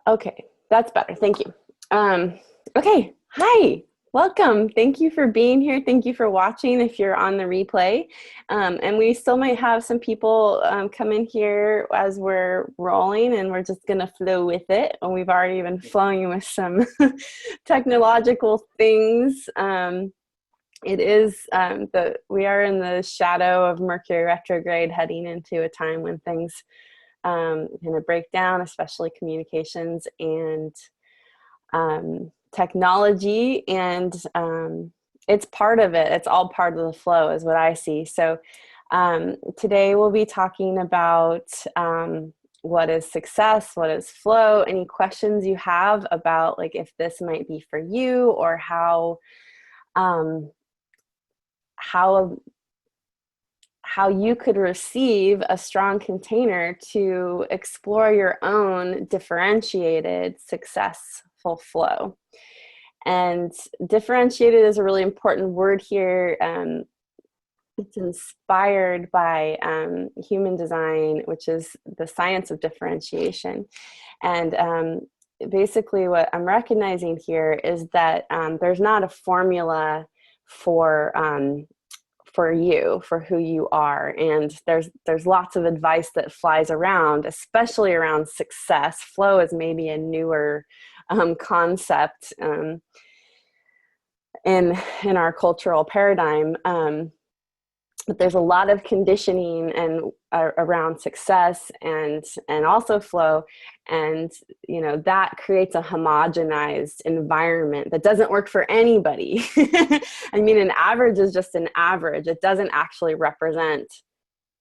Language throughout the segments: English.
Okay, that's better. Thank you. Okay, hi, welcome. Thank you for being here. Thank you for watching if you're on the replay. And we still might have some people come in here as we're rolling, and we're just going to flow with it. And we've already been flowing with some technological things. It is we are in the shadow of Mercury retrograde, heading into a time when things kind of break down, especially communications and technology. And it's part of it. It's all part of the flow is what I see. So today we'll be talking about what is success, what is flow, any questions you have about like if this might be for you, or um, how you could receive a strong container to explore your own differentiated, successful flow. And differentiated is a really important word here. It's inspired by human design, which is the science of differentiation. And basically what I'm recognizing here is that there's not a formula for you, for who you are. And there's lots of advice that flies around, especially around success. Flow is maybe a newer concept in our cultural paradigm. But there's a lot of conditioning and around success and also flow, and that creates a homogenized environment that doesn't work for anybody. I mean, an average is just an average. It doesn't actually represent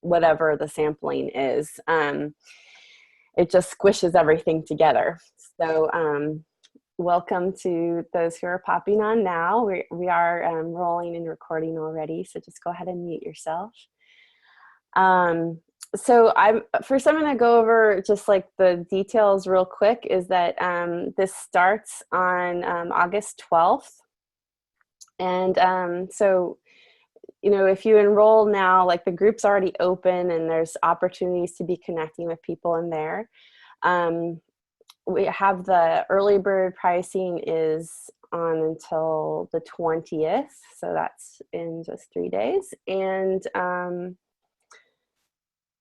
whatever the sampling is. It just squishes everything together. So welcome to those who are popping on now. We are rolling and recording already, so just go ahead and mute yourself. So first I'm going to go over just like the details real quick. Is that this starts on August 12th. And so, if you enroll now, like the group's already open and there's opportunities to be connecting with people in there. We have the early bird pricing is on until the 20th. So that's in just 3 days. And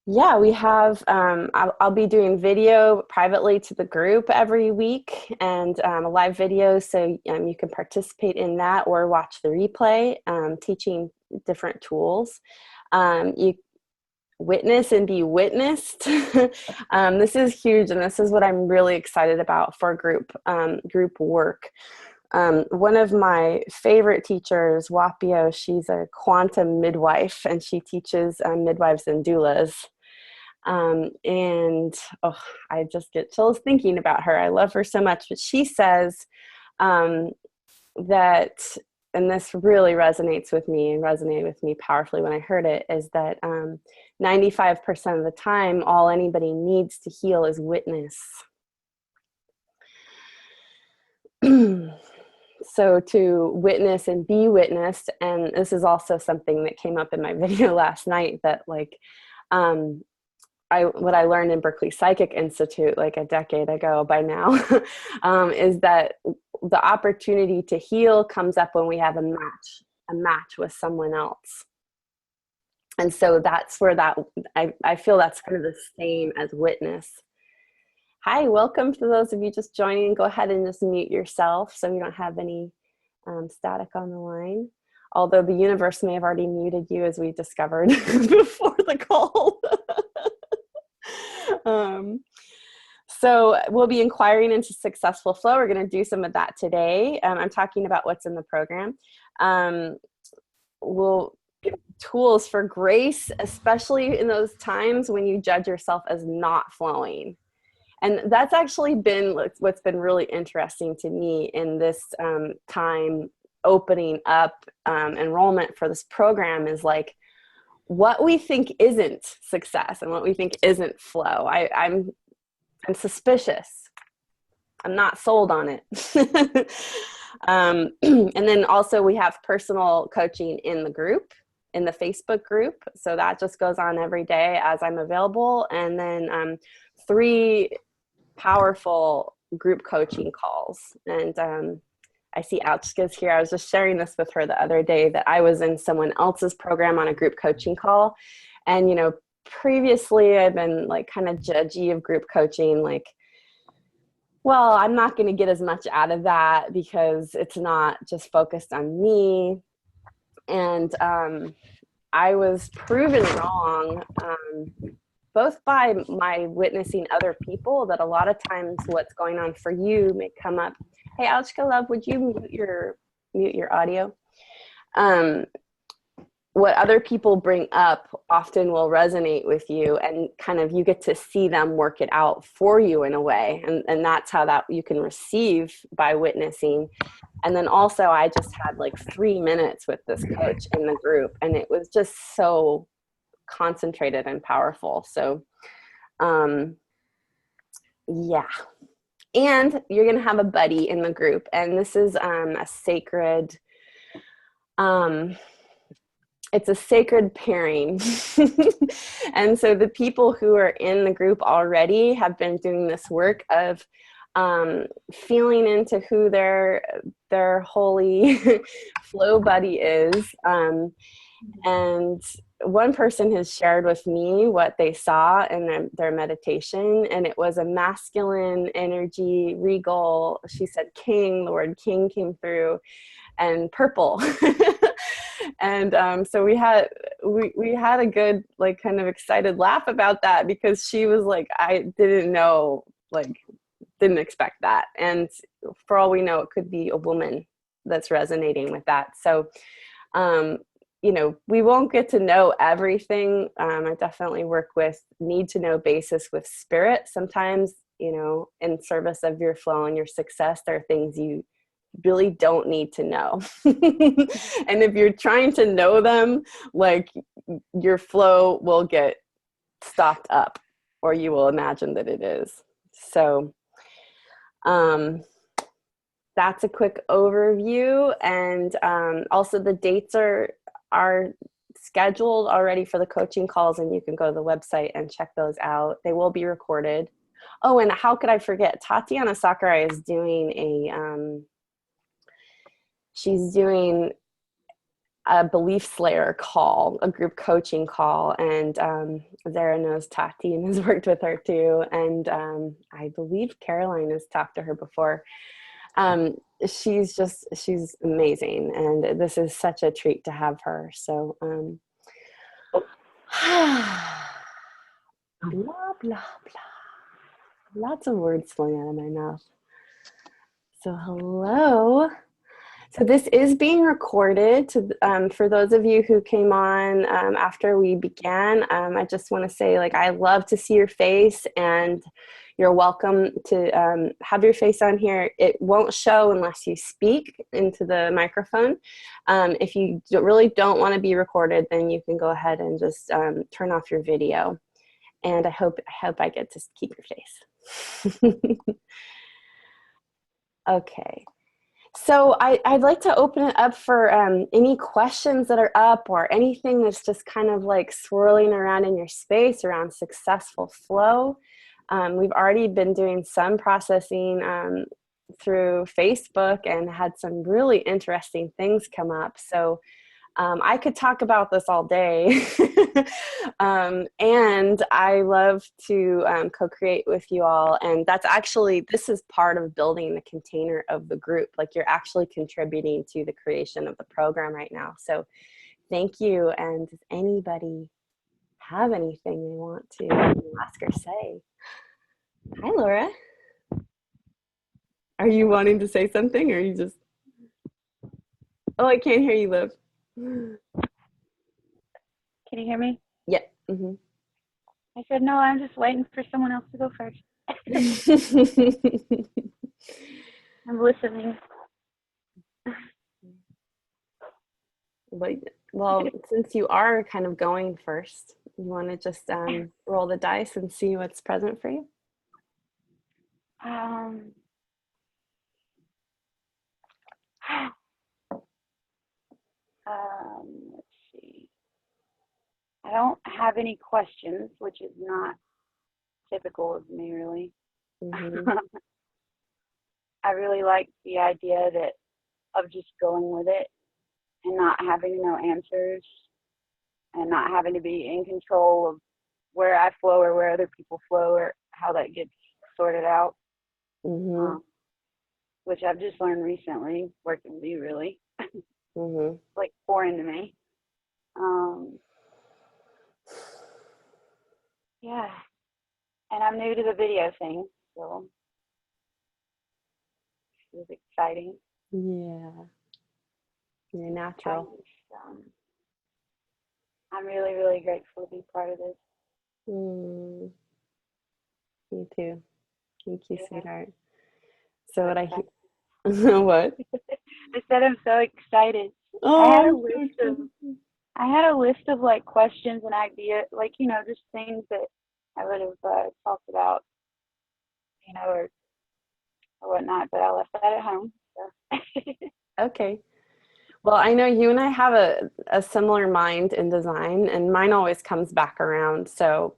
yeah, we have, I'll be doing video privately to the group every week, and a live video. So you can participate in that or watch the replay, teaching different tools. You witness and be witnessed. This is huge, and this is what I'm really excited about for group work. One of my favorite teachers, Wapio, she's a quantum midwife, and she teaches midwives and doulas. And I just get chills thinking about her. I love her so much. But she says that, and this really resonates with me and resonated with me powerfully when I heard it, is that 95% of the time, all anybody needs to heal is witness. So to witness and be witnessed, and this is also something that came up in my video last night, that like what I learned in Berkeley Psychic Institute like a decade ago by now is that the opportunity to heal comes up when we have a match with someone else. And so that's where I feel that's kind of the same as witness. Hi, welcome to those of you just joining. Go ahead and just mute yourself so we don't have any static on the line. Although the universe may have already muted you, as we discovered before the call. So we'll be inquiring into successful flow. We're going to do some of that today. I'm talking about what's in the program. We'll give tools for grace, especially in those times when you judge yourself as not flowing. And that's actually been what's been really interesting to me in this time opening up enrollment for this program, is like what we think isn't success and what we think isn't flow. I'm suspicious. I'm not sold on it. And then also we have personal coaching in the group, in the Facebook group. So that just goes on every day as I'm available. And then 3 powerful group coaching calls. And I see Ouchka's here. I was just sharing this with her the other day that I was in someone else's program on a group coaching call. And, you know, previously I've been like kind of judgy of group coaching, like, well, I'm not going to get as much out of that because it's not just focused on me. And I was proven wrong, both by my witnessing other people, that a lot of times what's going on for you may come up. Hey, Ouchka Love, would you mute your audio? What other people bring up often will resonate with you, and kind of you get to see them work it out for you in a way. And that's how that you can receive by witnessing. And then also I just had like 3 minutes with this coach in the group, and it was just so concentrated and powerful. So yeah. And you're going to have a buddy in the group, and this is a sacred it's a sacred pairing. And so the people who are in the group already have been doing this work of feeling into who their holy flow buddy is. And one person has shared with me what they saw in their meditation, and it was a masculine energy, regal. She said king, the word king came through, and purple. And so we had a good, like, kind of excited laugh about that, because she was like, I didn't know, like, didn't expect that. And for all we know, it could be a woman that's resonating with that. So you know, we won't get to know everything. I definitely work with need to know basis with spirit. Sometimes, you know, in service of your flow and your success, there are things you really don't need to know. And if you're trying to know them, like, your flow will get stopped up, or you will imagine that it is. So that's a quick overview. And also the dates are scheduled already for the coaching calls, and you can go to the website and check those out. They will be recorded. Oh, and how could I forget? Tatiana Sakurai is doing she's doing a Belief Slayer call, a group coaching call, and Zara knows Tati and has worked with her too. And I believe Caroline has talked to her before. She's amazing, and this is such a treat to have her. So blah blah blah, lots of words flowing out of my mouth. So hello. So this is being recorded. For those of you who came on after we began, I just want to say, like, I love to see your face, and you're welcome to have your face on here. It won't show unless you speak into the microphone. If you really don't want to be recorded, then you can go ahead and just turn off your video. And I hope I get to keep your face. Okay. So I'd like to open it up for any questions that are up, or anything that's just kind of like swirling around in your space around successful flow. We've already been doing some processing through Facebook and had some really interesting things come up. So I could talk about this all day. And I love to co-create with you all. And that's actually, this is part of building the container of the group. Like, you're actually contributing to the creation of the program right now. So thank you. And does anybody have anything they want to ask or say? Hi, Laura. Are you wanting to say something, or are you just... Oh, I can't hear you, Liv. Can you hear me? Yeah. Mm-hmm. I said, no, I'm just waiting for someone else to go first. I'm listening. Well, since you are kind of going first, you want to just roll the dice and see what's present for you? Let's see. I don't have any questions, which is not typical of me, really. Mm-hmm. I really like the idea that of just going with it and not having to know answers and not having to be in control of where I flow or where other people flow or how that gets sorted out. Mm-hmm. Um, which I've just learned recently, working with you really, Mm-hmm. like pour into me. Um, yeah, and I'm new to the video thing, so it was exciting. Yeah. You're I'm, natural. just, I'm really, really grateful to be part of this. Mm, me too. Thank you, Yeah, sweetheart. so So what I excited. what? I said I'm so excited. I Oh, had a I'm so list of excited. I had a list of like questions and ideas, like just things that I would have talked about, or whatnot. But I left that at home. So. Okay. Well, I know you and I have a similar mind in design, and mine always comes back around. So,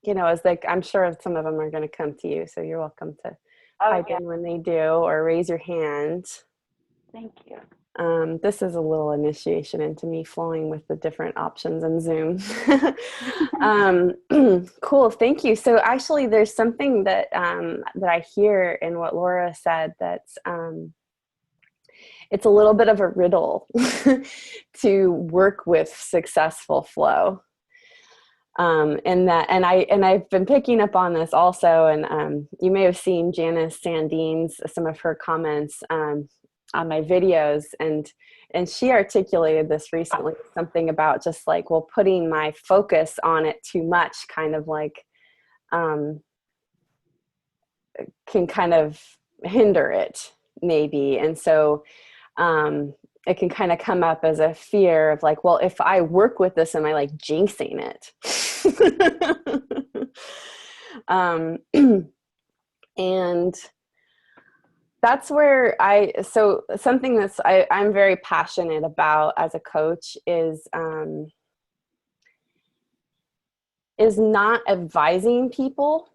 it's like I'm sure some of them are going to come to you. So you're welcome to Oh pipe yeah, in when they do or raise your hand. thank you. This is a little initiation into me flowing with the different options in Zoom. um, cool, thank you. So actually, there's something that I hear in what Laura said that's it's a little bit of a riddle to work with successful flow. And I've been picking up on this also, and you may have seen Janice Sandine's some of her comments on my videos, and she articulated this recently, something about just like, well, putting my focus on it too much kind of like um, can kind of hinder it maybe. And so it can kind of come up as a fear of like, well, if I work with this, am I like jinxing it? um, and that's where so something I'm very passionate about as a coach is not advising people.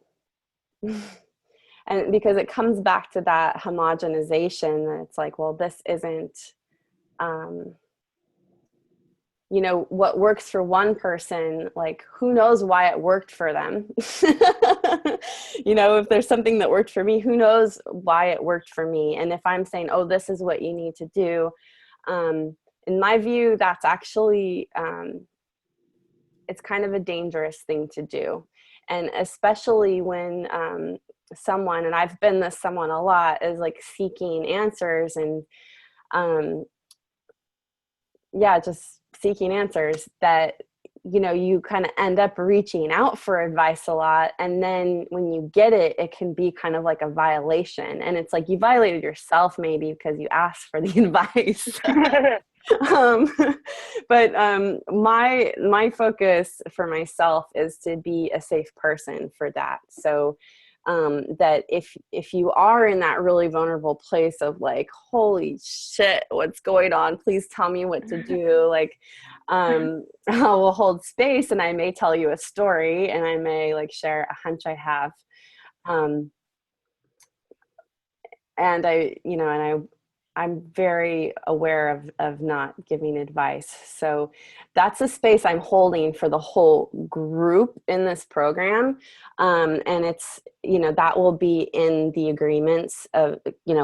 And because it comes back to that homogenization, that it's like, well, this isn't, um, what works for one person, like who knows why it worked for them. If there's something that worked for me, who knows why it worked for me. And if I'm saying, oh, this is what you need to do, in my view, that's actually it's kind of a dangerous thing to do. And especially when someone, and I've been this someone a lot, is like seeking answers and just seeking answers, that you kind of end up reaching out for advice a lot, and then when you get it, it can be kind of like a violation, and it's like you violated yourself maybe because you asked for the advice. um, but my focus for myself is to be a safe person for that. So that if you are in that really vulnerable place of like, holy shit, what's going on? Please tell me what to do. Like, I will hold space, and I may tell you a story, and I may like share a hunch I have. Um, and I'm very aware of not giving advice. So that's a space I'm holding for the whole group in this program. And it's, that will be in the agreements of,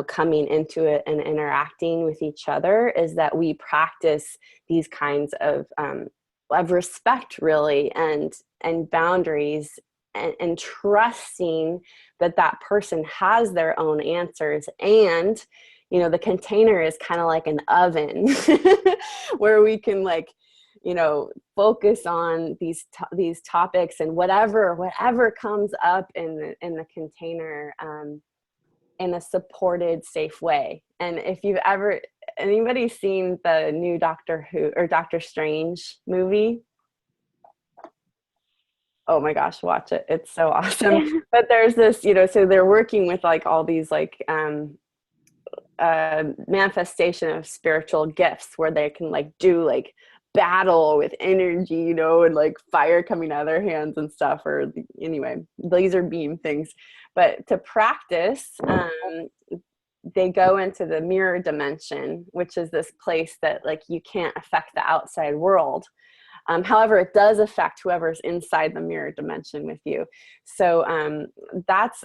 coming into it and interacting with each other, is that we practice these kinds of respect really, and boundaries, and trusting that person has their own answers. And the container is kind of like an oven where we can like focus on these topics, and whatever comes up in the container, in a supported, safe way. And if you've ever anybody seen the new Doctor Who or Doctor Strange movie, oh my gosh, watch it. It's so awesome. But there's this, so they're working with like all these like manifestation of spiritual gifts, where they can like do like battle with energy, you know, and like fire coming out of their hands and stuff, or anyway, laser beam things. But to practice, they go into the mirror dimension, which is this place that like you can't affect the outside world. However, it does affect whoever's inside the mirror dimension with you. So that's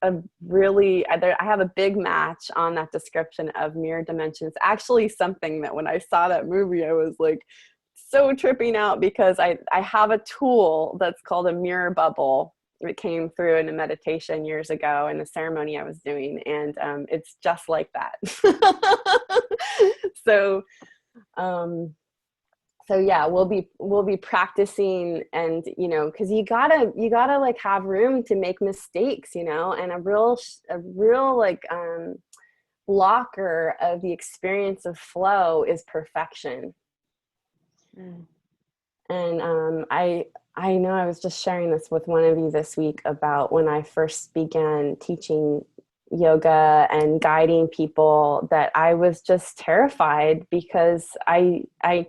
a really, I have a big match on that description of mirror dimensions. Actually, something that when I saw that movie, I was like so tripping out, because I have a tool that's called a mirror bubble. It came through in a meditation years ago in a ceremony I was doing, and it's just like that. So so yeah, we'll be practicing, and you know, because you gotta like have room to make mistakes, you know, and a real like blocker of the experience of flow is perfection. And I know I was just sharing this with one of you this week about when I first began teaching yoga and guiding people, that I was just terrified, because I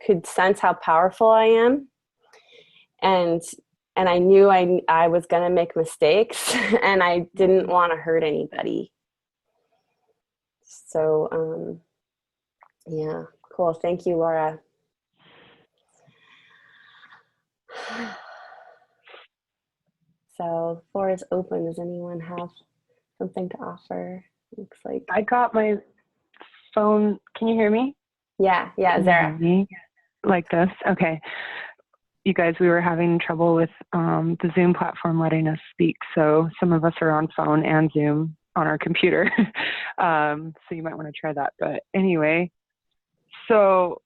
could sense how powerful I am, and I knew I was going to make mistakes, and I didn't want to hurt anybody. So yeah, cool. Thank you, Laura. So floor is open. Does anyone have something to offer? Looks like I got my phone. Can you hear me? Yeah, Zara. Me? Like this? Okay. You guys, we were having trouble with the Zoom platform letting us speak. So some of us are on phone and Zoom on our computer. So you might want to try that. But anyway, so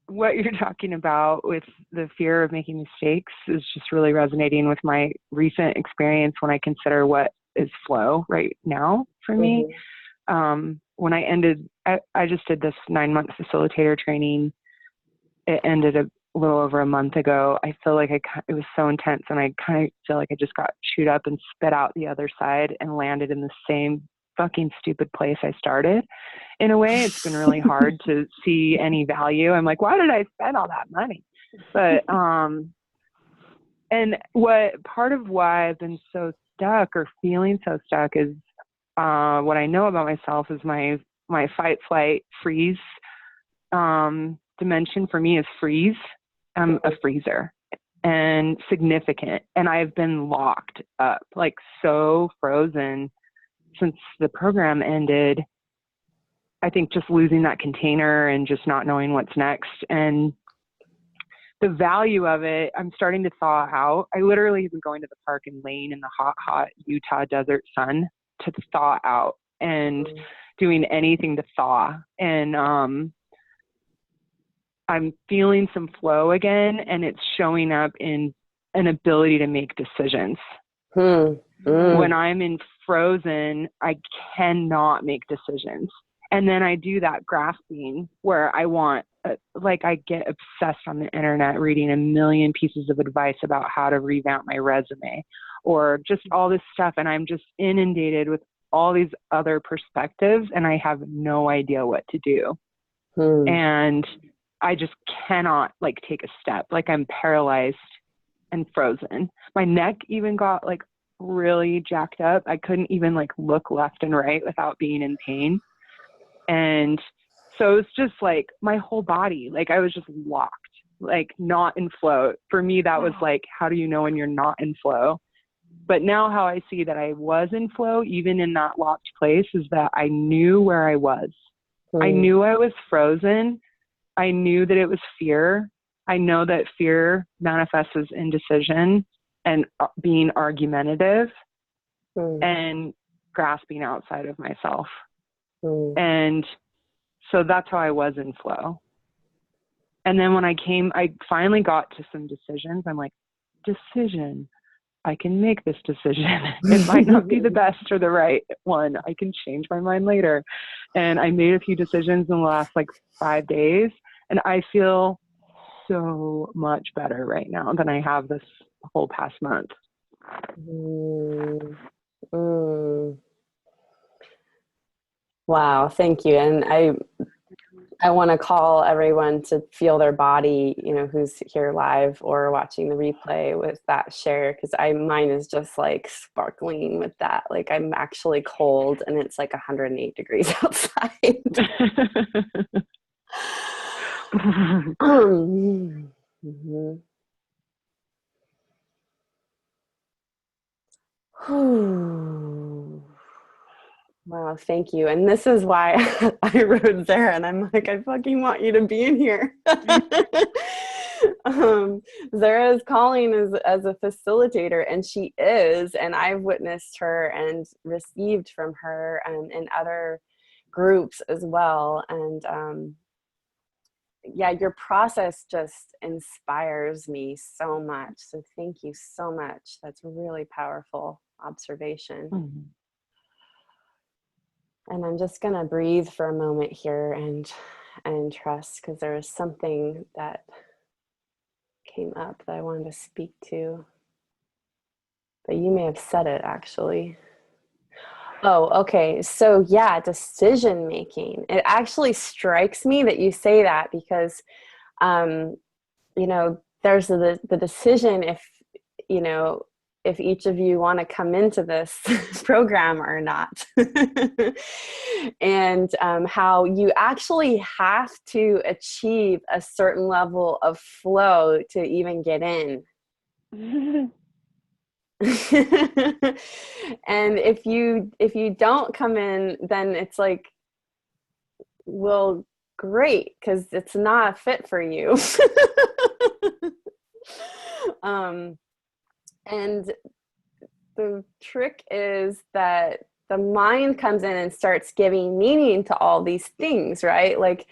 what you're talking about with the fear of making mistakes is just really resonating with my recent experience when I consider what is flow right now for me. When I just did this 9-month facilitator training. It ended a little over a month ago. I feel like it was so intense, and I kind of feel like I just got chewed up and spit out the other side and landed in the same fucking stupid place I started. In a way, it's been really hard to see any value. I'm like, why did I spend all that money? But and what part of why I've been so stuck or feeling so stuck is what I know about myself is my fight, flight, freeze dimension for me is freeze. I'm a freezer, and significant. And I've been locked up, like so frozen since the program ended. I think just losing that container and just not knowing what's next. And the value of it, I'm starting to thaw out. I literally have been going to the park and laying in the hot Utah desert sun to thaw out, and doing anything to thaw. And I'm feeling some flow again, and it's showing up in an ability to make decisions. When I'm in frozen, I cannot make decisions. And then I do that grasping where I want, like I get obsessed on the internet reading a million pieces of advice about how to revamp my resume or just all this stuff. And I'm just inundated with all these other perspectives, and I have no idea what to do. And I just cannot like take a step. Like I'm paralyzed and frozen. My neck even got like really jacked up. I couldn't even like look left and right without being in pain. And so it's just like my whole body, like I was just locked, like not in flow. For me, that was like, how do you know when you're not in flow? But now how I see that I was in flow, even in that locked place, is that I knew where I was. I knew I was frozen. I knew that it was fear. I know that fear manifests as indecision and being argumentative and grasping outside of myself. And so that's how I was in flow. And then when I finally got to some decisions. I'm like, decision. I can make this decision. It might not be the best or the right one. I can change my mind later. And I made a few decisions in the last like 5 days. And I feel so much better right now than I have this whole past month. Wow, thank you. And I want to call everyone to feel their body, who's here live or watching the replay with that share, because mine is just like sparkling with that. Like I'm actually cold and it's like 108 degrees outside. Mm-hmm. Wow, thank you. And this is why I wrote Zara, and I'm like, I fucking want you to be in here. Zara is calling as a facilitator, and she is, and I've witnessed her and received from her and in other groups as well. And yeah, your process just inspires me so much. So thank you so much. That's a really powerful observation. Mm-hmm. And I'm just going to breathe for a moment here and trust, because there was something that came up that I wanted to speak to. But you may have said it, actually. Oh, okay. So yeah, decision making. It actually strikes me that you say that, because, there's the decision if each of you want to come into this program or not. And how you actually have to achieve a certain level of flow to even get in. And if you don't come in, then it's like, well, great, because it's not fit for you. And the trick is that the mind comes in and starts giving meaning to all these things, right? Like,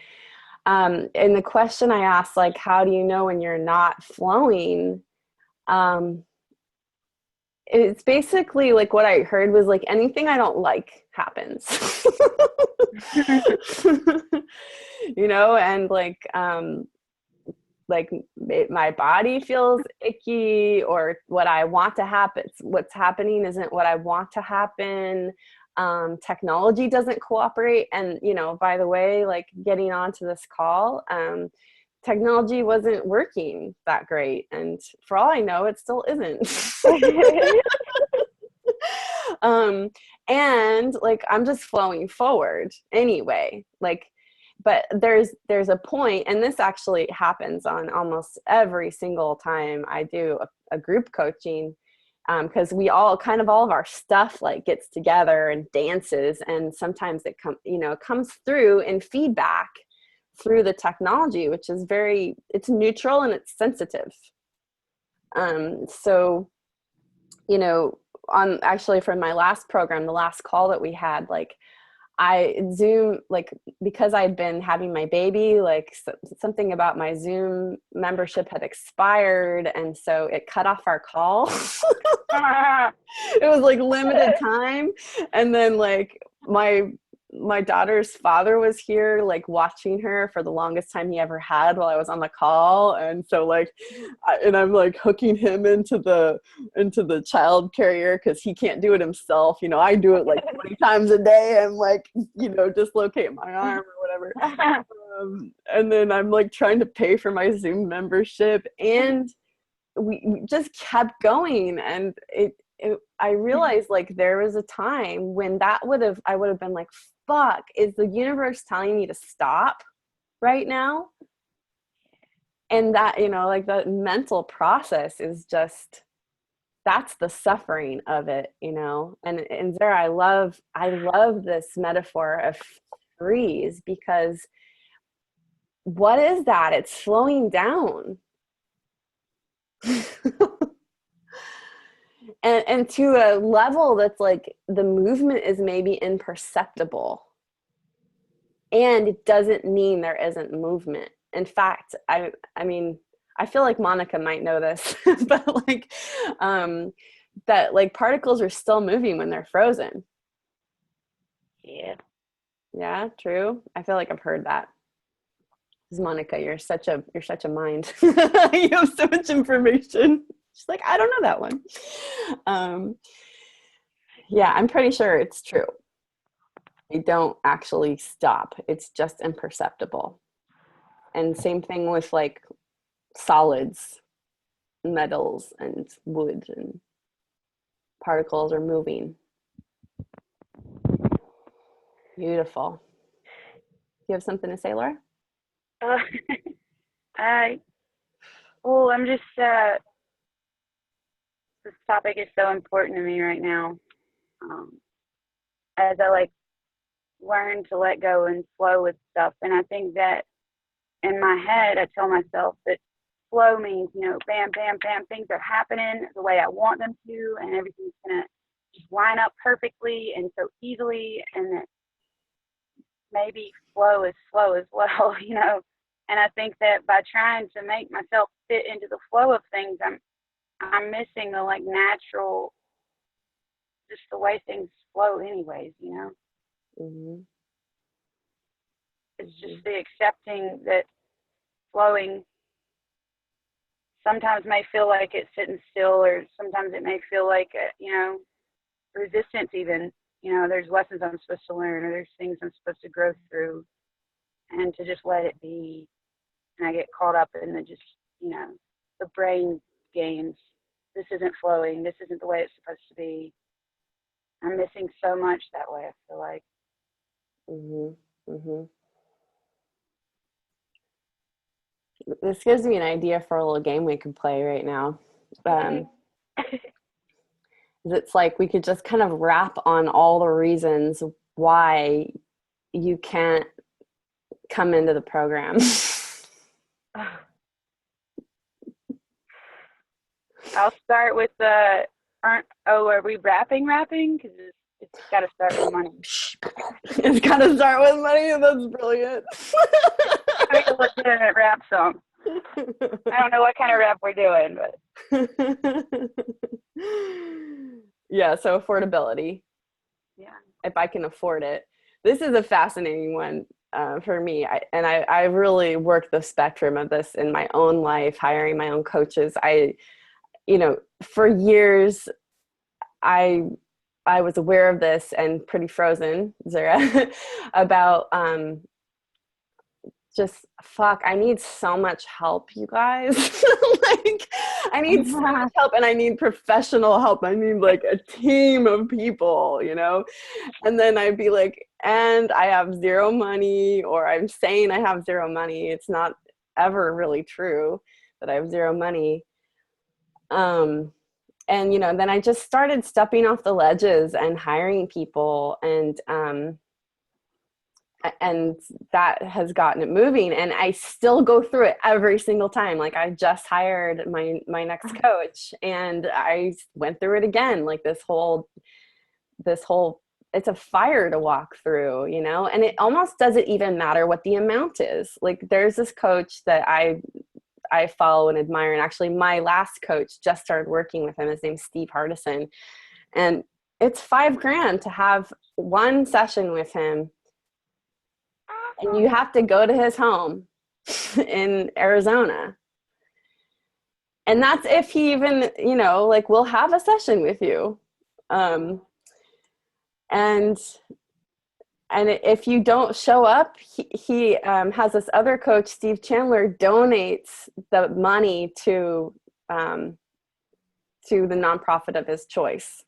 and the question I asked, like, how do you know when you're not flowing? It's basically like what I heard was like, anything I don't like happens. And like my body feels icky, or what I want to happen, what's happening isn't what I want to happen. Technology doesn't cooperate. And, by the way, like getting onto this call, technology wasn't working that great. And for all I know, it still isn't. And like, I'm just flowing forward anyway, like, but there's a point, and this actually happens on almost every single time I do a group coaching, because we all of our stuff like gets together and dances, and sometimes it comes through in feedback through the technology, which is it's neutral and it's sensitive. So on actually from my last program, the last call that we had, like I Zoom, like, because I'd been having my baby, like something about my Zoom membership had expired. And so it cut off our call. It was like limited time. And then like my daughter's father was here, like watching her for the longest time he ever had while I was on the call. And so like, I'm like hooking him into the child carrier, because he can't do it himself. I do it like 20 times a day. I'm like, dislocate my arm or whatever. And then I'm like trying to pay for my Zoom membership, and we just kept going. And I realized like there was a time when I would have been like, fuck, is the universe telling me to stop right now? And that, like the mental process is just, that's the suffering of it, and Zara, I love this metaphor of freeze, because what is that? It's slowing down. And to a level that's like the movement is maybe imperceptible, and it doesn't mean there isn't movement. In fact, I mean, I feel like Monica might know this, but like that like particles are still moving when they're frozen. Yeah, true. I feel like I've heard that. Monica, you're such a mind. You have so much information. She's like, I don't know that one. Yeah, I'm pretty sure it's true. they don't actually stop. It's just imperceptible. And same thing with like solids, metals and wood, and particles are moving. Beautiful. You have something to say, Laura? I'm just, this topic is so important to me right now. As I like learn to let go and flow with stuff. And I think that in my head, I tell myself that flow means, bam, bam, bam, things are happening the way I want them to, and everything's going to just line up perfectly and so easily, and that maybe flow is slow as well, And I think that by trying to make myself fit into the flow of things, I'm missing the like natural, just the way things flow anyways, Mm-hmm. It's just the accepting that flowing sometimes may feel like it's sitting still, or sometimes it may feel like, resistance even. There's lessons I'm supposed to learn, or there's things I'm supposed to grow through, and to just let it be. And I get caught up in the the brain games. This isn't flowing. This isn't the way it's supposed to be. I'm missing so much that way, I feel like. Mm-hmm. Mm-hmm. This gives me an idea for a little game we could play right now. It's like we could just kind of rap on all the reasons why you can't come into the program. I'll start with are we rapping? Because it's got to start with money. It's got to start with money. That's brilliant. I mean, a legitimate rap song. I don't know what kind of rap we're doing, but. Yeah, so affordability. Yeah. If I can afford it. This is a fascinating one for me. I really worked the spectrum of this in my own life, hiring my own coaches. For years, I was aware of this and pretty frozen, Zara, about I need so much help, you guys. Like, I need so much help, and I need professional help. I need like a team of people, and then I'd be like, and I have zero money, or I'm saying I have zero money. It's not ever really true that I have zero money. And, then I just started stepping off the ledges and hiring people, and that has gotten it moving. And I still go through it every single time. Like, I just hired my next coach, and I went through it again. Like this whole, it's a fire to walk through, and it almost doesn't even matter what the amount is. Like, there's this coach that I follow and admire. And actually my last coach just started working with him. His name's Steve Hardison. And it's $5,000 to have one session with him. And you have to go to his home in Arizona. And that's if he even, will have a session with you. And if you don't show up, he has this other coach, Steve Chandler, donates the money to the nonprofit of his choice.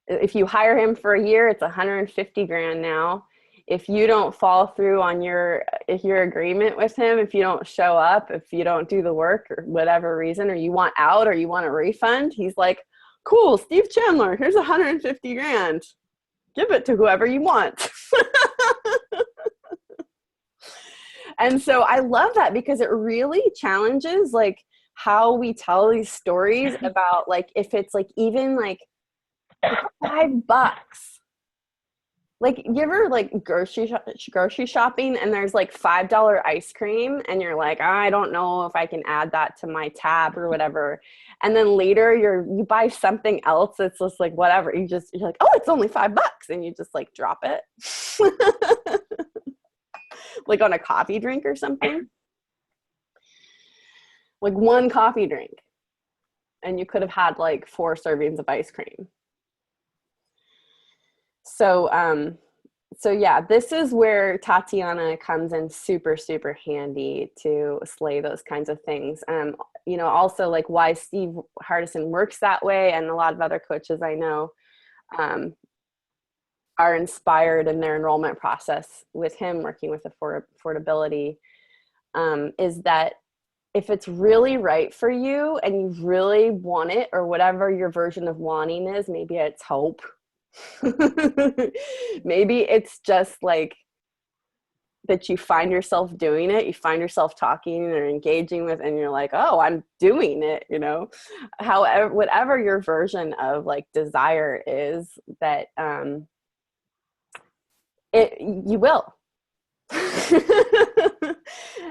If you hire him for a year, it's $150,000 now. If you don't follow through on your agreement with him, if you don't show up, if you don't do the work or whatever reason, or you want out or you want a refund, he's like, cool, Steve Chandler, here's $150,000. Give it to whoever you want. And so I love that, because it really challenges like how we tell these stories about, like, if it's like even like $5. Like, you ever like grocery shopping and there's like $5 ice cream and you're like, I don't know if I can add that to my tab or whatever. And then later you buy something else that's just like whatever. You're like, oh, it's only $5, and you just like drop it. Like on a coffee drink or something. Like one coffee drink. And you could have had like 4 servings of ice cream. So So yeah, this is where Tatiana comes in super, super handy to slay those kinds of things. Also like why Steve Hardison works that way, and a lot of other coaches I know um, are inspired in their enrollment process with him working with affordability, is that if it's really right for you and you really want it, or whatever your version of wanting is, maybe it's hope. Maybe it's just like that you find yourself doing it, you find yourself talking or engaging with, and you're like, oh, I'm doing it, however, whatever your version of like desire is, that you will.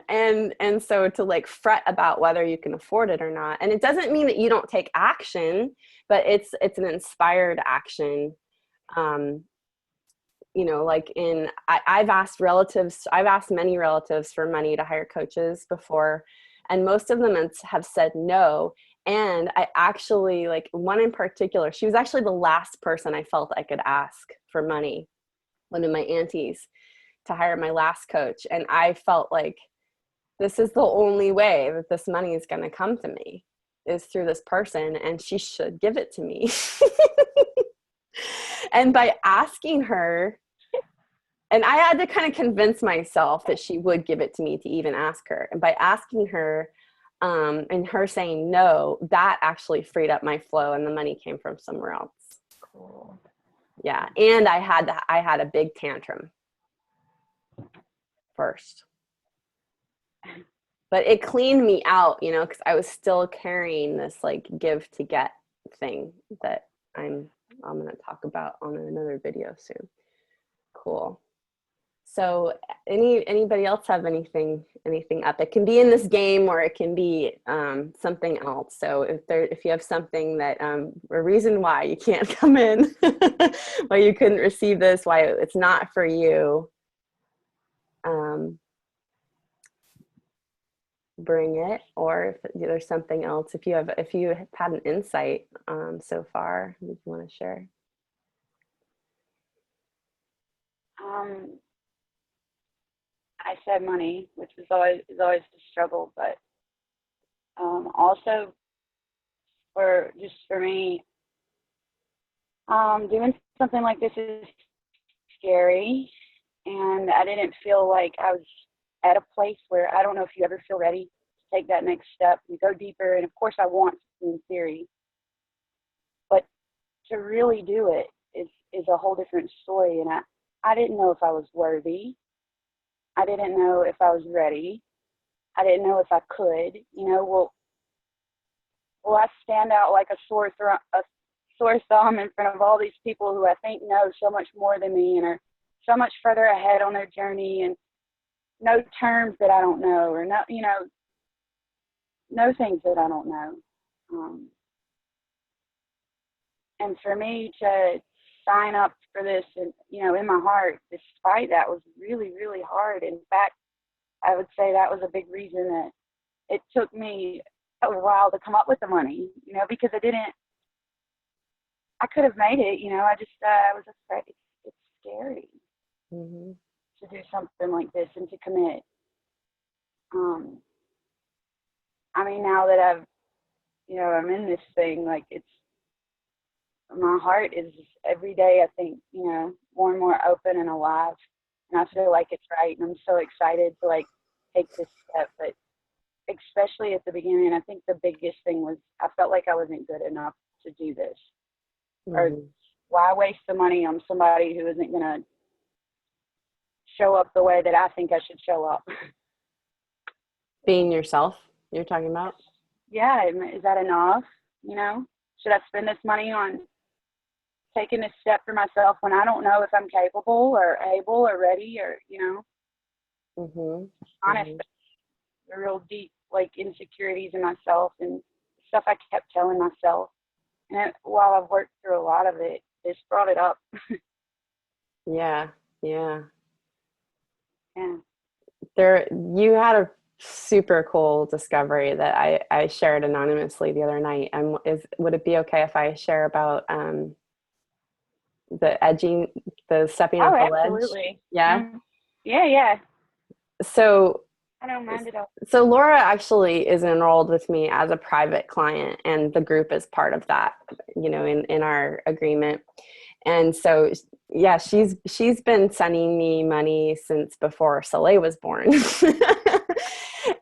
and so to like fret about whether you can afford it or not, and it doesn't mean that you don't take action, but it's an inspired action. Like I've asked many relatives for money to hire coaches before, and most of them have said no. And I actually, like one in particular, she was actually the last person I felt I could ask for money, one of my aunties, to hire my last coach. And I felt like this is the only way that this money is going to come to me, is through this person, and she should give it to me. And by asking her, and I had to kind of convince myself that she would give it to me to even ask her. And by asking her and her saying no, that actually freed up my flow, and the money came from somewhere else. Cool. Yeah. And I had a big tantrum first, but it cleaned me out, because I was still carrying this like give to get thing that I'm going to talk about on another video soon. Cool. So anybody else have anything up? It can be in this game, or it can be something else. So if you have something that a reason why you can't come in, why you couldn't receive this, why it's not for you, bring it. Or if there's something else, if you have had an insight so far that you want to share. I said money, which is always a struggle, but also for me, doing something like this is scary, and I didn't feel like I was at a place where, I don't know if you ever feel ready to take that next step and go deeper. And of course I want to in theory, but to really do it is a whole different story. And I didn't know if I was worthy. I didn't know if I was ready. I didn't know if I could. Will I stand out like a sore thumb in front of all these people who I think know so much more than me and are so much further ahead on their journey, and know terms that I don't know, or know things that I don't know. And for me to sign up for this, and in my heart, despite that, was really, really hard. In fact, I would say that was a big reason that it took me a while to come up with the money, because I could have made it, I was afraid. It's scary to do something like this and to commit. Now that I'm in this thing, like my heart is every day, I think, more and more open and alive, and I feel like it's right, and I'm so excited to like take this step. But especially at the beginning, I think the biggest thing was I felt like I wasn't good enough to do this. Or why waste the money on somebody who isn't going to show up the way that I think I should show up? Being yourself, you're talking about? Yeah, is that enough? Should I spend this money on taking this step for myself when I don't know if I'm capable or able or ready, or honest, the real deep like insecurities in myself and stuff I kept telling myself. And while I've worked through a lot of it, this brought it up. Yeah. There, you had a super cool discovery that I shared anonymously the other night. And would it be okay if I share about the edging, the stepping Oh, off the ledge? absolutely. Yeah. Mm. Yeah. So I don't mind at all. So Laura actually is enrolled with me as a private client, and the group is part of that, in our agreement. And so, yeah, she's been sending me money since before Soleil was born.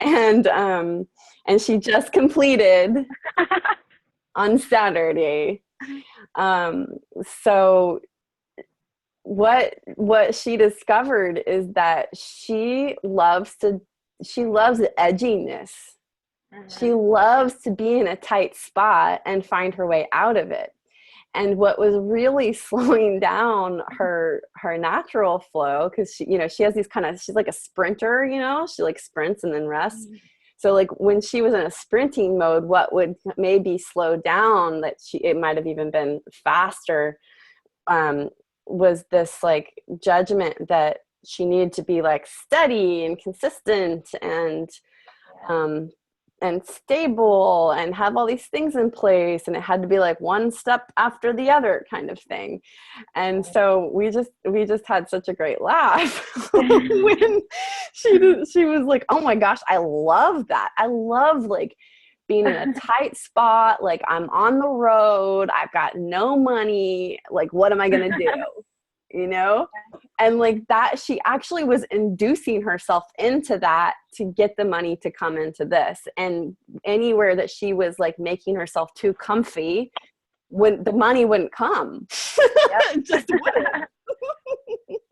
And she just completed on Saturday. So what she discovered is that she loves edginess. She loves to be in a tight spot and find her way out of it. And what was really slowing down her natural flow, because she has these she's like a sprinter, she like sprints and then rests. So like when she was in a sprinting mode, what would maybe slow down, that it might have even been faster, was this like judgment that she needed to be like steady and consistent and stable and have all these things in place, and it had to be like one step after the other kind of thing. And so we just had such a great laugh when she was like, oh my gosh, I love that. I love like being in a tight spot, like I'm on the road, I've got no money, like what am I gonna do? And like that, she actually was inducing herself into that to get the money to come into this. And anywhere that she was like making herself too comfy, when the money wouldn't come. It just wouldn't.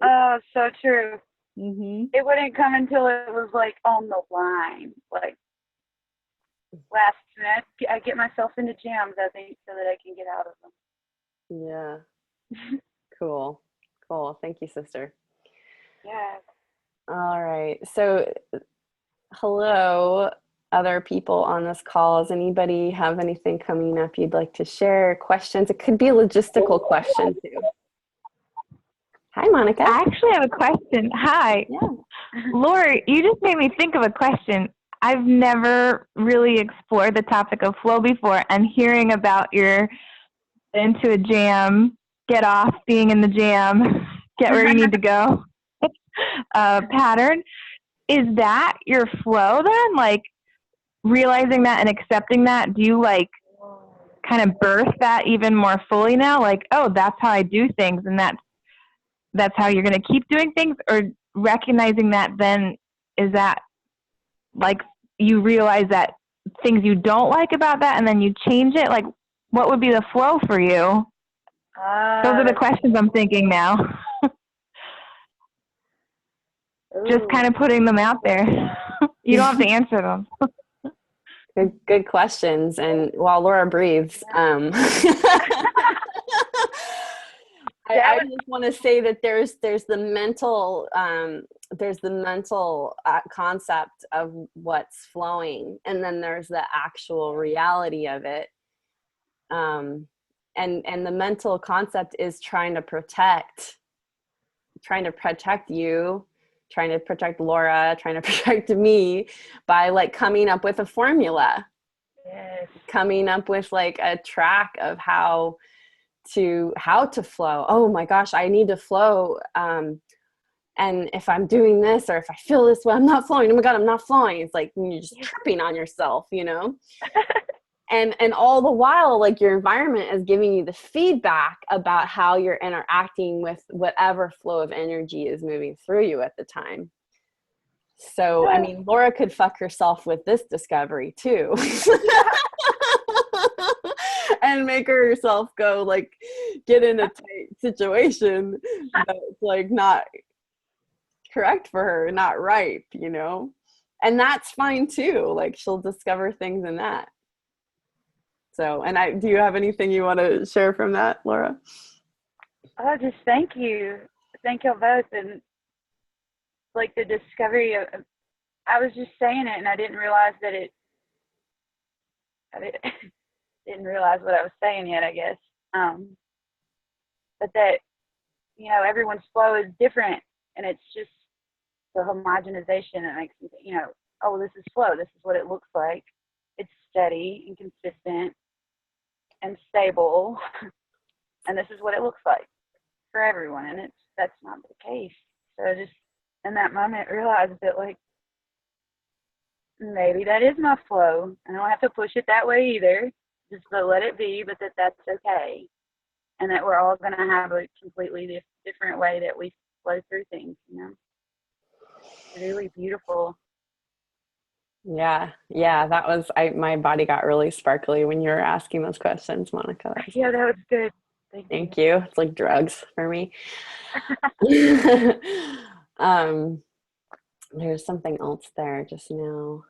Oh, so true. Mm-hmm. It wouldn't come until it was like on the line, like last minute. I get myself into jams, I think, so that I can get out of them. Yeah. Cool. Thank you, sister. Yeah. All right. So, hello, other people on this call. Does anybody have anything coming up you'd like to share? Questions? It could be a logistical question too. Hi, Monica. I actually have a question. Hi. Yeah. Lori, you just made me think of a question. I've never really explored the topic of flow before, and hearing about your into a jam, get off being in the jam, get where you need to go pattern. Is that your flow then? Like realizing that and accepting that, do you like kind of birth that even more fully now? Like, oh, that's how I do things, and that's how you're going to keep doing things? Or recognizing that then, is that like you realize that things you don't like about that and then you change it? Like, what would be the flow for you? Those are the questions I'm thinking now. Just kind of putting them out there. You don't have to answer them. Good questions. And while Laura breathes, I just want to say that there's the mental concept of what's flowing, and then there's the actual reality of it. And the mental concept is trying to protect you, trying to protect Laura, trying to protect me by like coming up with a formula. Yes. Coming up with like a track of how to flow. Oh my gosh, I need to flow. And if I'm doing this, or if I feel this way, I'm not flowing. Oh my God, I'm not flowing. It's like you're just tripping on yourself, And all the while, like your environment is giving you the feedback about how you're interacting with whatever flow of energy is moving through you at the time. So, I mean, Laura could fuck herself with this discovery too. And make herself go like get in a tight situation that's like not correct for her, not right, and that's fine too. Like she'll discover things in that. So, and do you have anything you want to share from that, Laura? Oh, just thank you both. And like the discovery of, I was just saying it and I didn't realize that didn't realize what I was saying yet, I guess. But that, everyone's flow is different, and it's just the homogenization that makes me think, oh, this is flow. This is what it looks like. It's steady and consistent and stable, and this is what it looks like. for everyone, and that's not the case. So I just in that moment realized that like maybe that is my flow. I don't have to push it that way either. Just to let it be, but that's okay, and that we're all going to have a completely different way that we flow through things. Really beautiful. Yeah, that was my body got really sparkly when you were asking those questions, Monica. Yeah, that was good. Thank you. It's like drugs for me. There's something else there just now.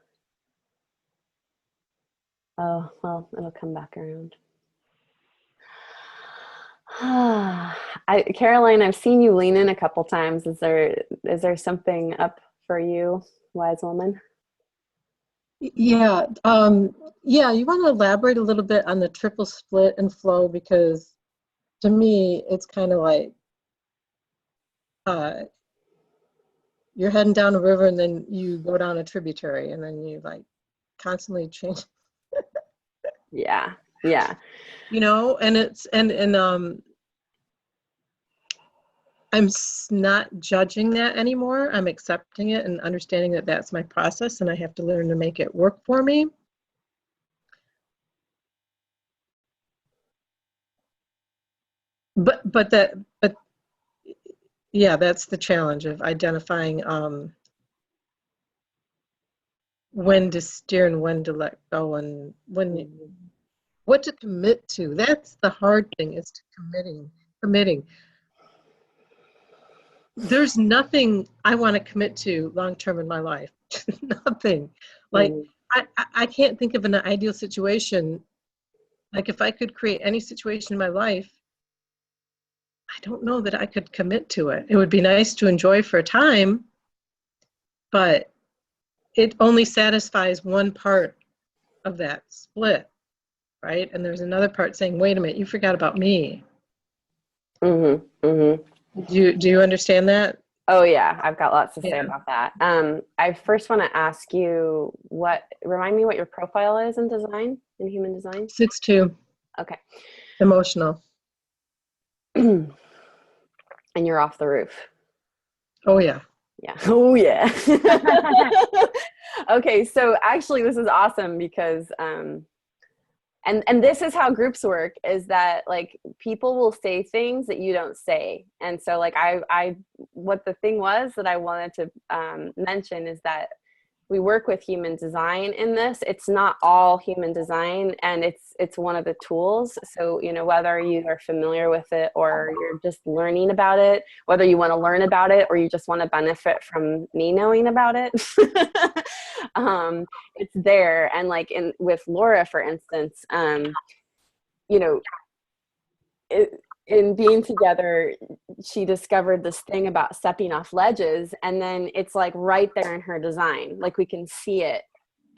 Oh, well, it'll come back around. Caroline, I've seen you lean in a couple times. Is there something up for you, wise woman? Yeah, you want to elaborate a little bit on the triple split and flow, because to me, it's kind of like you're heading down a river and then you go down a tributary and then you like constantly change. Yeah. And it's and I'm not judging that anymore. I'm accepting it and understanding that that's my process and I have to learn to make it work for me. But yeah, that's the challenge of identifying when to steer and when to let go and what to commit to. That's the hard thing, is to committing. There's nothing I want to commit to long term in my life. Nothing. Like I can't think of an ideal situation. Like if I could create any situation in my life, I don't know that I could commit to it. It would be nice to enjoy for a time, but it only satisfies one part of that split, right? And there's another part saying, wait a minute, you forgot about me. Do you understand that? Oh yeah, I've got lots to say about that. I first want to ask you remind me what your profile is in design, in human design? 6'2". Okay. Emotional. And you're off the roof. Oh yeah. Yeah. Oh yeah. Okay, so actually this is awesome because and this is how groups work, is that like people will say things that you don't say. And so like I what the thing was that I wanted to mention is that we work with human design in this. It's not all human design, and it's one of the tools. So, whether you are familiar with it or you're just learning about it, whether you want to learn about it or you just want to benefit from me knowing about it, it's there. And like with Laura, for instance, in being together, she discovered this thing about stepping off ledges, and then it's like right there in her design, like we can see it,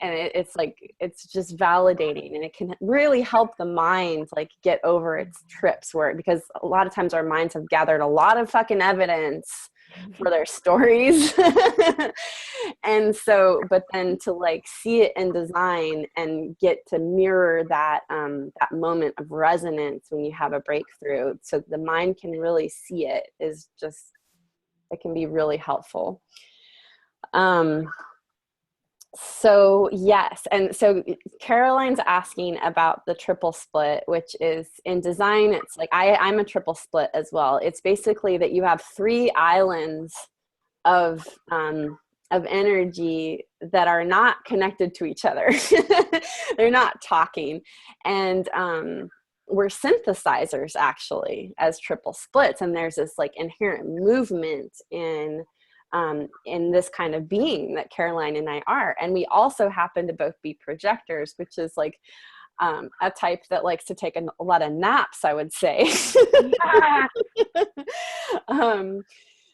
and it's like it's just validating, and it can really help the mind like get over its trips, because a lot of times our minds have gathered a lot of fucking evidence for their stories. And so, but then to like see it in design and get to mirror that that moment of resonance when you have a breakthrough, so the mind can really see it, is just, it can be really helpful. So yes, and so Caroline's asking about the triple split, which is in design, it's like I'm a triple split as well. It's basically that you have 3 islands of energy that are not connected to each other. They're not talking, and we're synthesizers actually as triple splits, and there's this like inherent movement in this kind of being that Caroline and I are. And we also happen to both be projectors, which is like a type that likes to take a lot of naps, I would say.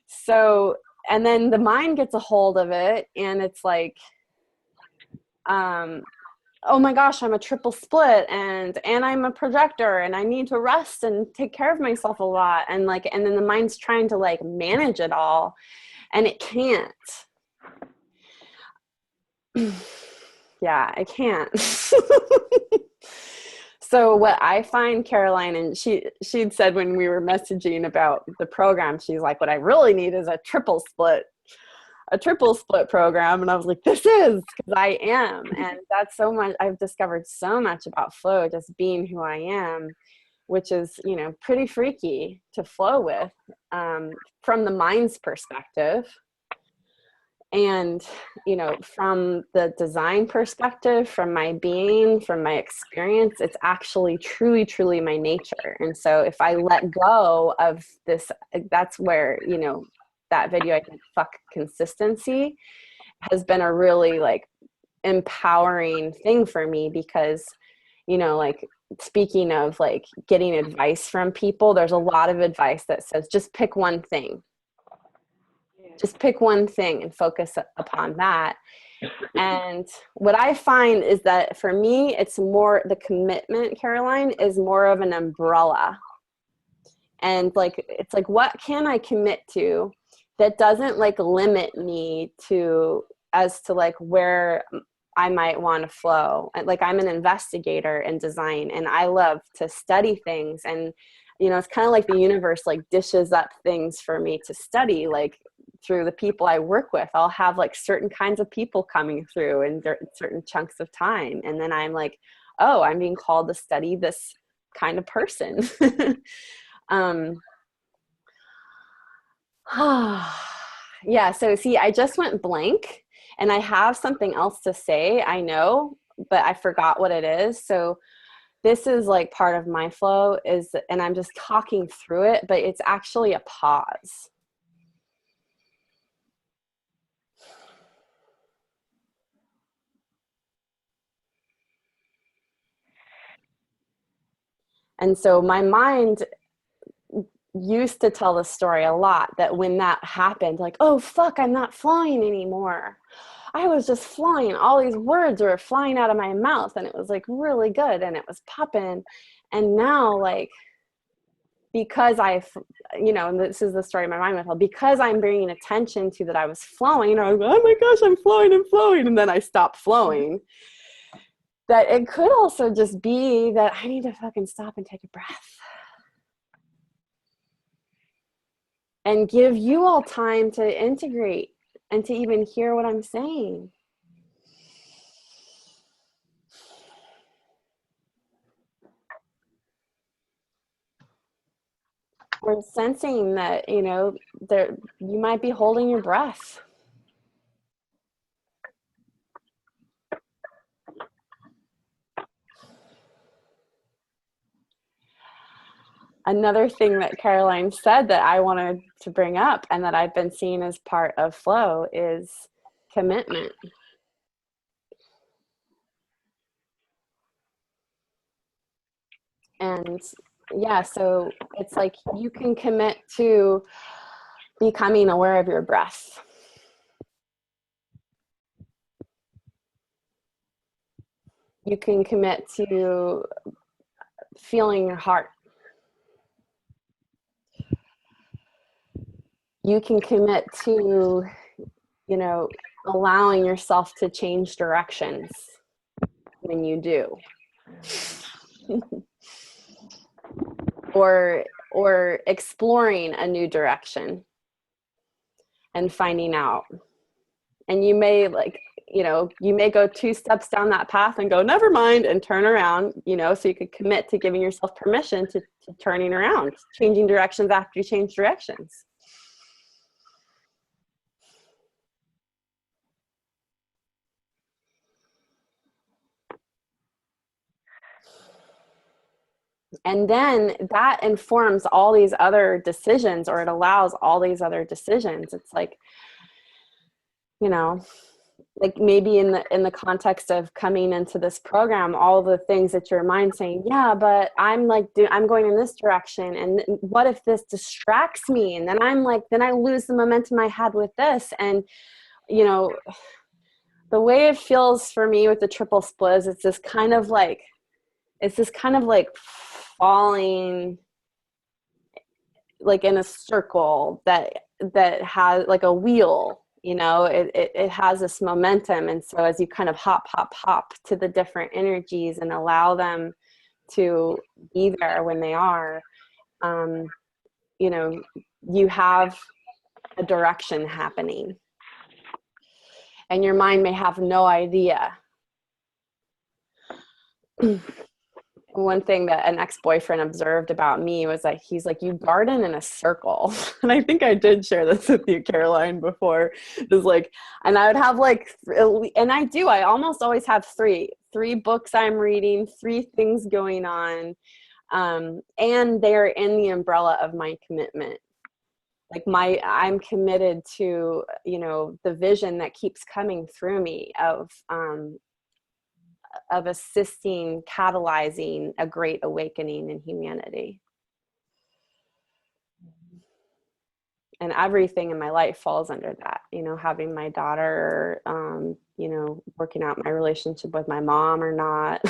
So, and then the mind gets a hold of it, and it's like, oh my gosh, I'm a triple split, and I'm a projector, and I need to rest and take care of myself a lot. And like, and then the mind's trying to like manage it all, and it can't. Yeah, it can't. So what I find, Caroline, and she'd said when we were messaging about the program, she's like, what I really need is a triple split program. And I was like, this is, because I am. And that's so much, I've discovered so much about flow, just being who I am, which is, you know, pretty freaky to flow with, from the mind's perspective. And, you know, from the design perspective, from my being, from my experience, it's actually truly, truly my nature. And so if I let go of this, that's where, you know, that video, I think, fuck consistency, has been a really like empowering thing for me, because, you know, like, speaking of like getting advice from people, there's a lot of advice that says just pick one thing. Just pick one thing and focus upon that. And what I find is that for me, it's more the commitment, Caroline, is more of an umbrella. And like, it's like, what can I commit to that doesn't like limit me to, as to like where I might want to flow. Like, I'm an investigator in design, and I love to study things. And, you know, it's kind of like the universe like dishes up things for me to study, like through the people I work with. I'll have like certain kinds of people coming through in certain chunks of time. And then I'm like, oh, I'm being called to study this kind of person. Yeah. So see, I just went blank, and I have something else to say, I know, but I forgot what it is. So this is like part of my flow is, and I'm just talking through it, but it's actually a pause. And so my mind used to tell the story a lot, that when that happened, like, oh, fuck, I'm not flying anymore. I was just flying. All these words were flying out of my mouth, and it was like really good, and it was popping. And now, like, because you know, and this is the story my mind went, because I'm bringing attention to that I was flowing, I was like, oh my gosh, I'm flowing. And then I stopped flowing. That it could also just be that I need to fucking stop and take a breath. And give you all time to integrate and to even hear what I'm saying. We're sensing that, you know, there you might be holding your breath. Another thing that Caroline said that I wanted to bring up, and that I've been seeing as part of flow, is commitment. And yeah, so it's like you can commit to becoming aware of your breath. You can commit to feeling your heart. You can commit to, you know, allowing yourself to change directions when you do. or exploring a new direction and finding out. And you may, like, you know, you may go 2 steps down that path and go, never mind, and turn around, you know, so you could commit to giving yourself permission to turning around, changing directions after you change directions. And then that informs all these other decisions, or it allows all these other decisions. It's like, you know, like maybe in the context of coming into this program, all the things that your mind's saying, yeah, but I'm like, I'm going in this direction, and what if this distracts me? And then I'm like, then I lose the momentum I had with this. And, you know, the way it feels for me with the triple split is it's this kind of like falling like in a circle that has like a wheel, you know, it has this momentum. And so as you kind of hop to the different energies and allow them to be there when they are, you know, you have a direction happening and your mind may have no idea. One thing that an ex-boyfriend observed about me was that he's like, you garden in a circle. And I think I did share this with you, Caroline, before. It was like, and I would have like, and I almost always have three books I'm reading, 3 things going on. And they're in the umbrella of my commitment. Like I'm committed to, you know, the vision that keeps coming through me of assisting, catalyzing a great awakening in humanity. And everything in my life falls under that, you know, having my daughter, you know, working out my relationship with my mom or not,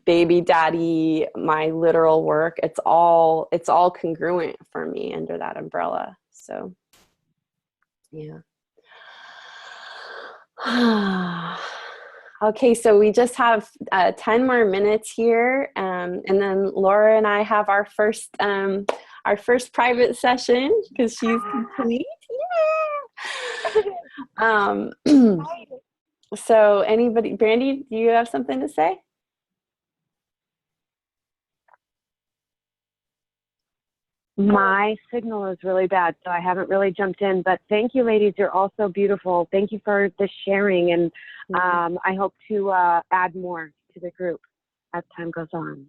baby daddy, my literal work, it's all congruent for me under that umbrella. So, yeah. Okay, so we just have 10 more minutes here, and then Laura and I have our first private session because she's complete. Yeah. So anybody, Brandy, do you have something to say? My signal is really bad, so I haven't really jumped in, but thank you, ladies. You're all so beautiful. Thank you for the sharing, and I hope to add more to the group as time goes on.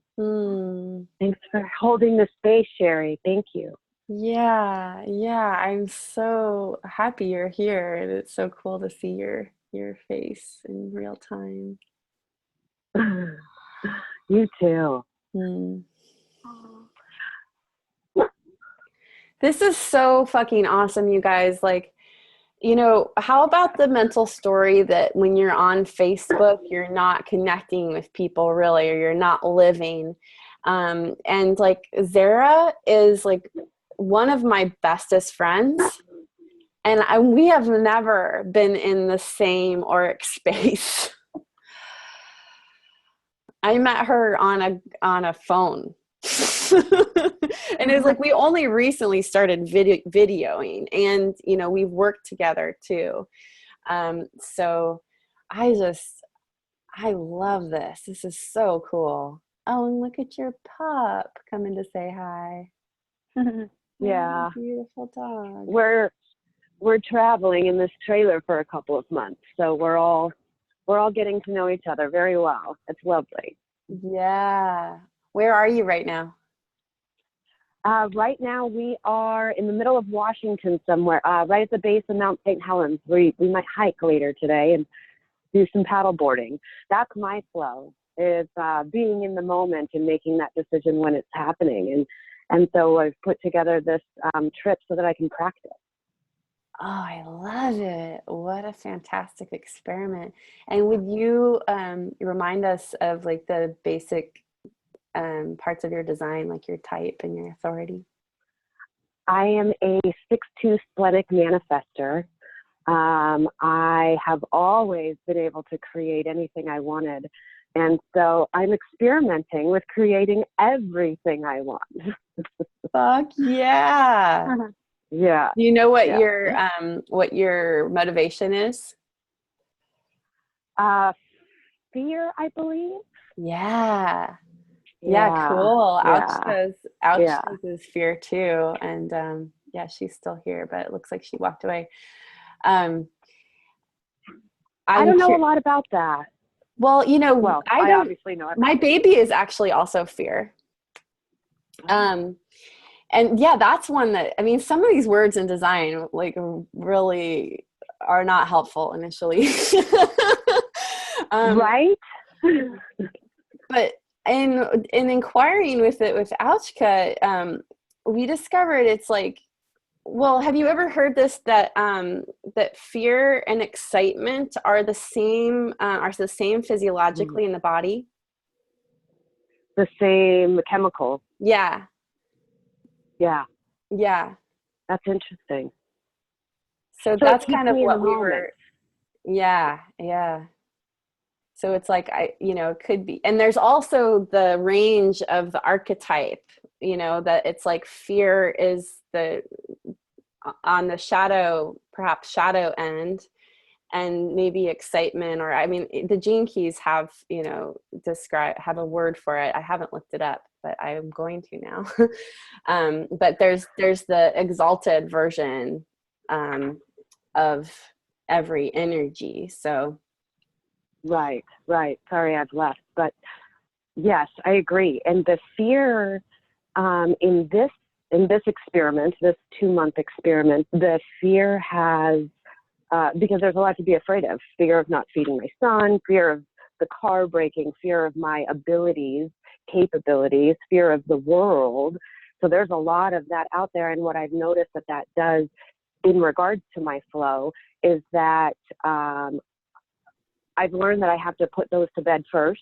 Thanks for holding the space, Sherry. Thank you. Yeah, I'm so happy you're here, and it's so cool to see your face in real time. You too. This is so fucking awesome, you guys. Like, you know, how about the mental story that when you're on Facebook, you're not connecting with people really, or you're not living. And like Zara is like one of my bestest friends. And we have never been in the same auric space. I met her on a phone. And it's like we only recently started videoing, and you know, we've worked together too. So I love this. This is so cool. Oh, and look at your pup coming to say hi. Yeah. Oh, beautiful dog. We're traveling in this trailer for a couple of months, so we're all getting to know each other very well. It's lovely. Yeah. Where are you right now? Right now we are in the middle of Washington somewhere, right at the base of Mount St. Helens. We might hike later today and do some paddle boarding. That's my flow, is being in the moment and making that decision when it's happening. And so I've put together this trip so that I can practice. Oh, I love it. What a fantastic experiment. And would you remind us of like the basic parts of your design, like your type and your authority? I am a 6/2 splenic manifester. I have always been able to create anything I wanted. And so I'm experimenting with creating everything I want. Fuck yeah. Yeah. Do you know what your motivation is? Fear, I believe. Yeah, cool. Ouch chooses fear too. And yeah, she's still here, but it looks like she walked away. I don't know a lot about that. Well, you know, I obviously know. My baby is actually also fear. And yeah, that's one that, I mean, some of these words in design like really are not helpful initially. Right? But in inquiring with Ouchka, we discovered it's like, well, have you ever heard this, that that fear and excitement are the same physiologically in the body? The same chemical. Yeah. Yeah. Yeah. That's interesting. So that's kind of what we were. Yeah. So it's like, it could be, and there's also the range of the archetype, that it's like fear is on the perhaps shadow end, and maybe excitement, or, the Gene Keys have, have a word for it. I haven't looked it up, but I'm going to now. But there's the exalted version of every energy. So. Right. Sorry, I've left, but yes, I agree. And the fear in this experiment, this 2-month experiment, the fear has because there's a lot to be afraid of: fear of not feeding my son, fear of the car breaking, fear of my abilities, capabilities, fear of the world. So there's a lot of that out there. And what I've noticed that does in regards to my flow is that I've learned that I have to put those to bed first,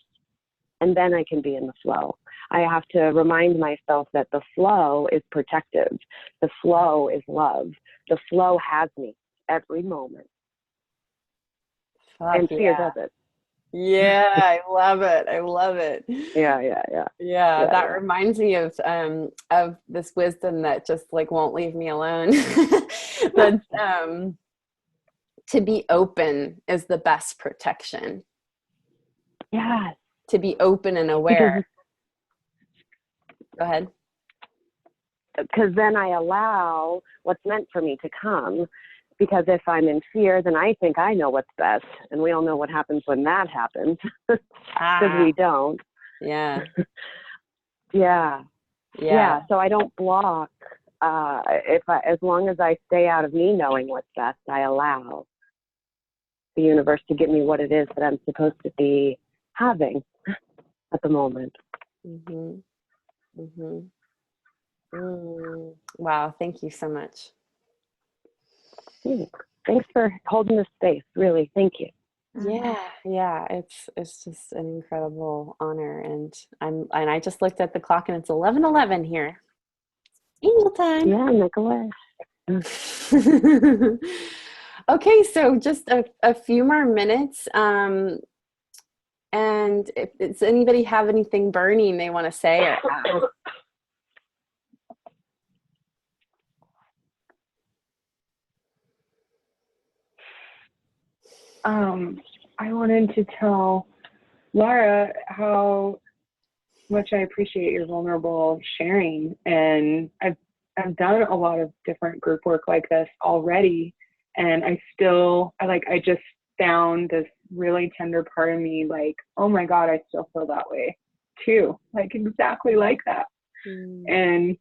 and then I can be in the flow. I have to remind myself that the flow is protective. The flow is love. The flow has me every moment. Fuck and fear yeah. does it. Yeah, I love it. I love it. Yeah. That reminds me of this wisdom that just like won't leave me alone. But to be open is the best protection. Yes. To be open and aware. Go ahead. Because then I allow what's meant for me to come. Because if I'm in fear, then I think I know what's best. And we all know what happens when that happens. Because we don't. Yeah. Yeah. So I don't block. As long as I stay out of me knowing what's best, I allow the universe to give me what it is that I'm supposed to be having at the moment. Wow. Thank you so much. Thanks for holding this space. Really. Thank you. Yeah. It's just an incredible honor. And I just looked at the clock and it's 11:11 here. Angel time. Yeah, Nicholas. Okay, so just a few more minutes. And does anybody have anything burning they want to say or add? I wanted to tell Laura how much I appreciate your vulnerable sharing, and I've done a lot of different group work like this already, and I just found this really tender part of me, like, oh my God, I still feel that way too, like exactly like that. And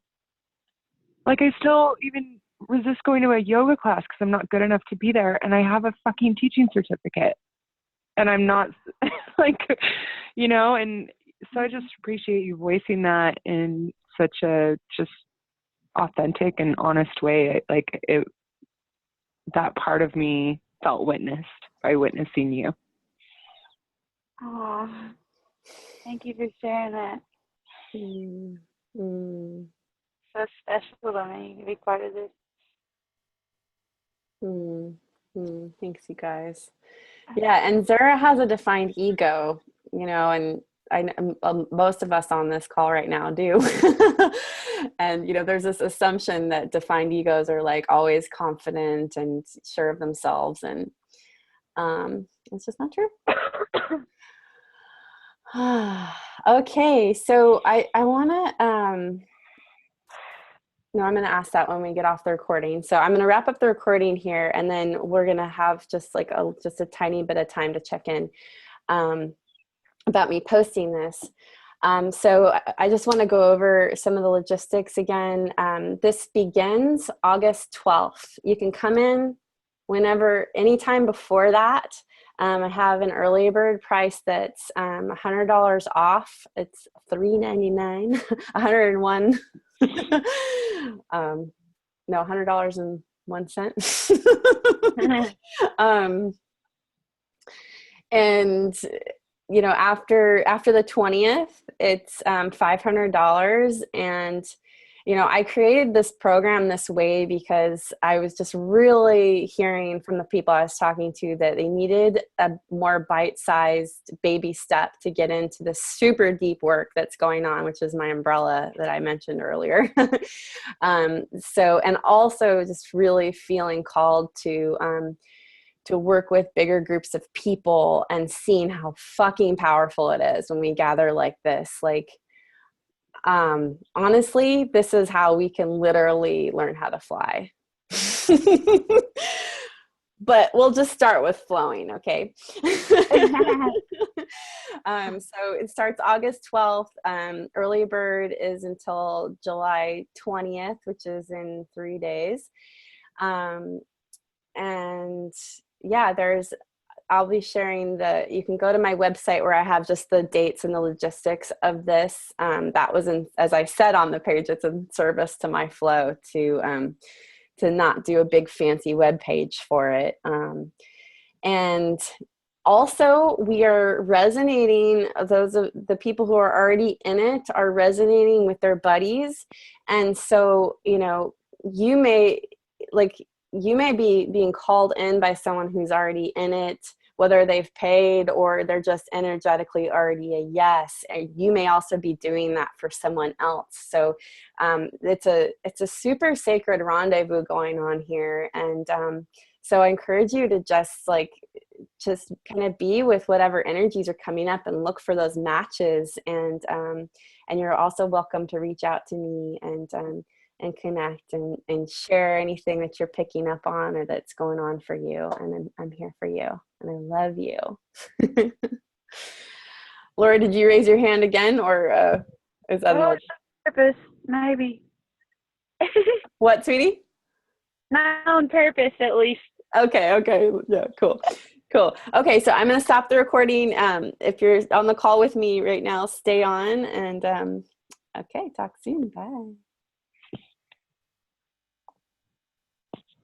like I still even resist going to a yoga class because I'm not good enough to be there, and I have a fucking teaching certificate and I'm not like, and so I just appreciate you voicing that in such a just authentic and honest way. That part of me felt witnessed by witnessing you. Oh, thank you for sharing that. So special to me to be part of this. Thanks, you guys. Yeah, and Zara has a defined ego, and most of us on this call right now do. And there's this assumption that defined egos are like always confident and sure of themselves, and it's just not true. Okay, so I want to no, I'm going to ask that when we get off the recording. So I'm going to wrap up the recording here, and then we're going to have just like just a tiny bit of time to check in about me posting this. So I just want to go over some of the logistics again. This begins August 12th. You can come in anytime before that. I have an early bird price that's $100 off. It's $399, $101. No, $100.01. And after the 20th, it's $500, and I created this program this way because I was just really hearing from the people I was talking to that they needed a more bite-sized baby step to get into the super deep work that's going on, which is my umbrella that I mentioned earlier. And also just really feeling called to work with bigger groups of people and seeing how fucking powerful it is when we gather like this. Like, honestly, this is how we can literally learn how to fly. But we'll just start with flowing, okay? So it starts August 12th. Early bird is until July 20th, which is in 3 days. And yeah, I'll be sharing you can go to my website where I have just the dates and the logistics of this. That was as I said on the page, it's in service to my flow to not do a big fancy web page for it. And also we are resonating, those of the people who are already in it are resonating with their buddies. And so, you may be being called in by someone who's already in it, whether they've paid or they're just energetically already a yes. And you may also be doing that for someone else. So it's a super sacred rendezvous going on here. And so I encourage you to just kind of be with whatever energies are coming up and look for those matches. And you're also welcome to reach out to me and connect and share anything that you're picking up on or that's going on for you. And I'm here for you and I love you. Laura, did you raise your hand again or is that on purpose, maybe. What, sweetie? Not on purpose, at least. Okay. Yeah, cool. Okay, so I'm going to stop the recording. If you're on the call with me right now, stay on and okay, talk soon. Bye.